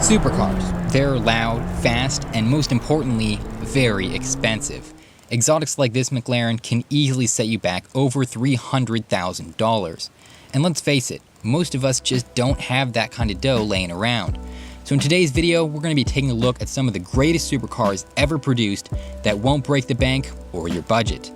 Supercars. They're loud, fast, and most importantly, very expensive. Exotics like this McLaren can easily set you back over $300,000. And let's face it, most of us just don't have that kind of dough laying around. So in today's video, we're going to be taking a look at some of the greatest supercars ever produced that won't break the bank or your budget.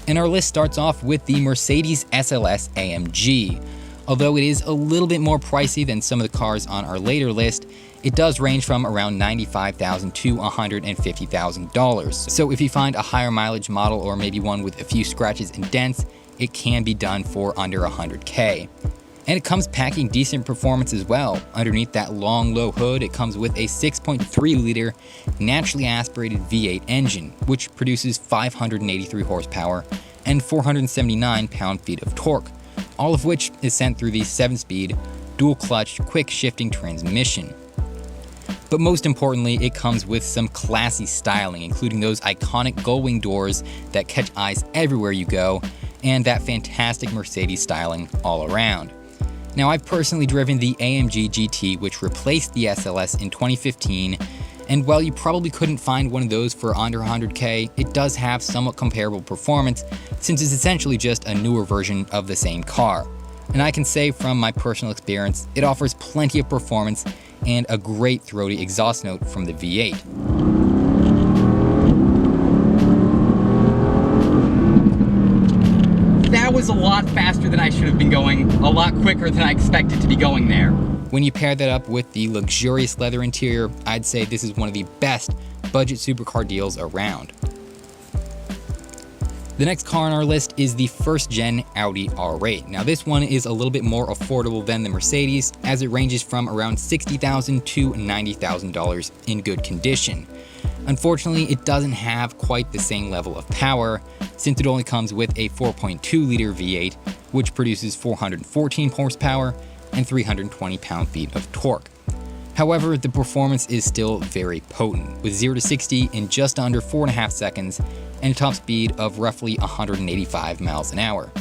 And our list starts off with the Mercedes SLS AMG. Although it is a little bit more pricey than some of the cars on our later list, it does range from around $95,000 to $150,000. So if you find a higher mileage model or maybe one with a few scratches and dents, it can be done for under $100K. And it comes packing decent performance as well. Underneath that long low hood, it comes with a 6.3 liter naturally aspirated V8 engine, which produces 583 horsepower and 479 pound-feet of torque, all of which is sent through the 7-speed dual clutch quick shifting transmission. But most importantly, it comes with some classy styling, including those iconic gull-wing doors that catch eyes everywhere you go, and that fantastic Mercedes styling all around. Now, I've personally driven the AMG GT, which replaced the SLS in 2015, and while you probably couldn't find one of those for under 100K, it does have somewhat comparable performance since it's essentially just a newer version of the same car. And I can say from my personal experience, it offers plenty of performance and a great throaty exhaust note from the V8. That was a lot faster than I should have been going, a lot quicker than I expected to be going there. When you pair that up with the luxurious leather interior, I'd say this is one of the best budget supercar deals around. The next car on our list is the first-gen Audi R8. Now this one is a little bit more affordable than the Mercedes, as it ranges from around $60,000 to $90,000 in good condition. Unfortunately, it doesn't have quite the same level of power, since it only comes with a 4.2 liter V8, which produces 414 horsepower and 320 pound-feet of torque. However, the performance is still very potent, with 0 to 60 in just under 4.5 seconds and a top speed of roughly 185 miles an hour.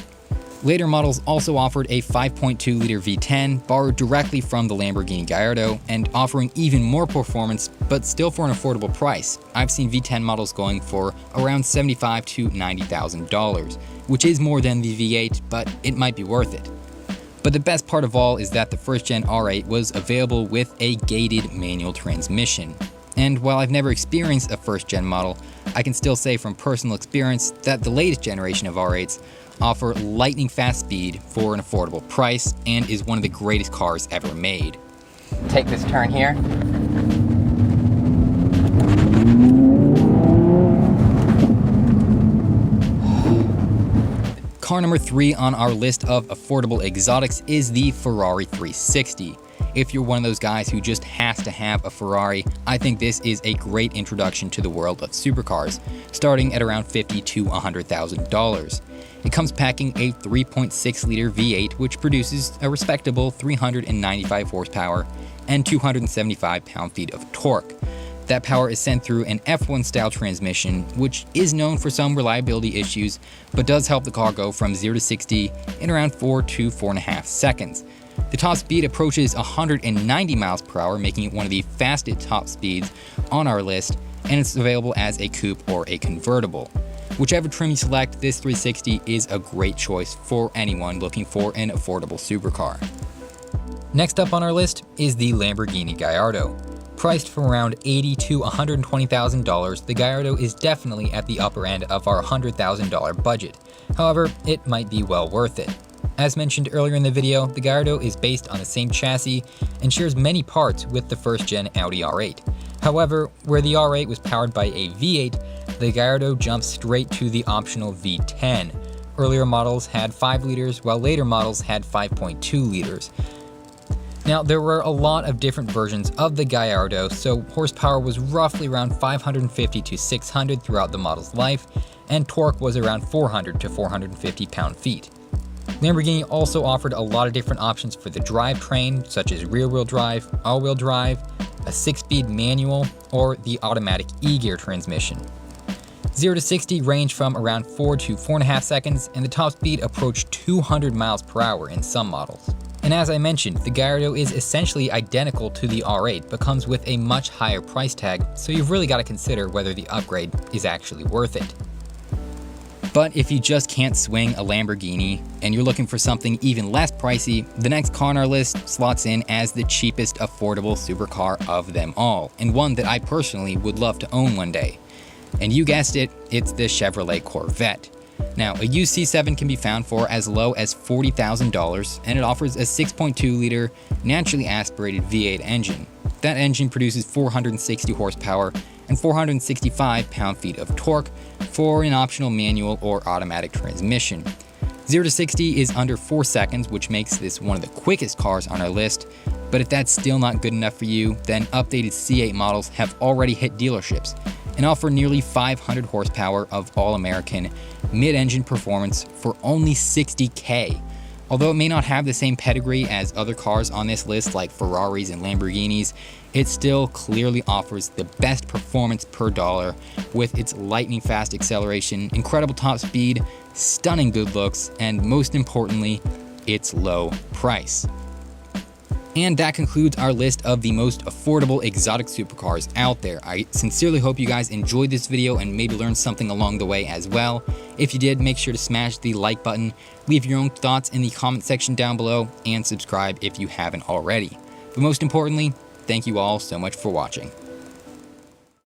Later models also offered a 5.2 liter V10 borrowed directly from the Lamborghini Guyardo and offering even more performance, but still for an affordable price. I've seen V10 models going for around $75,000 to $90,000, which is more than the V8, but it might be worth it. But the best part of all is that the first-gen R8 was available with a gated manual transmission. And while I've never experienced a first-gen model, I can still say from personal experience that the latest generation of R8s offer lightning-fast speed for an affordable price and is one of the greatest cars ever made. Take this turn here. Car number 3 on our list of affordable exotics is the Ferrari 360. If you're one of those guys who just has to have a Ferrari, I think this is a great introduction to the world of supercars, starting at around $50,000 to $100,000. It comes packing a 3.6 liter V8, which produces a respectable 395 horsepower and 275 pound-feet of torque. That power is sent through an F1 style transmission, which is known for some reliability issues, but does help the car go from 0 to 60 in around 4 to 4.5 seconds. The top speed approaches 190 miles per hour, making it one of the fastest top speeds on our list, and it's available as a coupe or a convertible. Whichever trim you select, this 360 is a great choice for anyone looking for an affordable supercar. Next up on our list is the Lamborghini Guyardo. Priced from around $80,000 to $120,000, the Guyardo is definitely at the upper end of our $100,000 budget. However, it might be well worth it. As mentioned earlier in the video, the Guyardo is based on the same chassis and shares many parts with the first-gen Audi R8. However, where the R8 was powered by a V8, the Guyardo jumps straight to the optional V10. Earlier models had 5 liters, while later models had 5.2 liters. Now, there were a lot of different versions of the Guyardo, so horsepower was roughly around 550 to 600 throughout the model's life, and torque was around 400 to 450 pound-feet. Lamborghini also offered a lot of different options for the drivetrain, such as rear-wheel drive, all-wheel drive, a 6-speed manual, or the automatic e-gear transmission. 0 to 60 range from around 4 to 4.5 seconds, and the top speed approached 200 miles per hour in some models. And as I mentioned, the Guyardo is essentially identical to the R8, but comes with a much higher price tag, so you've really got to consider whether the upgrade is actually worth it. But if you just can't swing a Lamborghini and you're looking for something even less pricey, the next car on our list slots in as the cheapest affordable supercar of them all, and one that I personally would love to own one day. And you guessed it, it's the Chevrolet Corvette. Now, a used C7 can be found for as low as $40,000, and it offers a 6.2-liter naturally aspirated V8 engine. That engine produces 460 horsepower and 465 pound-feet of torque for an optional manual or automatic transmission. 0 to 60 is under 4 seconds, which makes this one of the quickest cars on our list. But if that's still not good enough for you, then updated C8 models have already hit dealerships and offer nearly 500 horsepower of all-American mid-engine performance for only $60K. Although it may not have the same pedigree as other cars on this list like Ferraris and Lamborghinis, it still clearly offers the best performance per dollar with its lightning fast acceleration, incredible top speed, stunning good looks, and most importantly, its low price. And that concludes our list of the most affordable exotic supercars out there. I sincerely hope you guys enjoyed this video and maybe learned something along the way as well. If you did, make sure to smash the like button, leave your own thoughts in the comment section down below, and subscribe if you haven't already. But most importantly, thank you all so much for watching.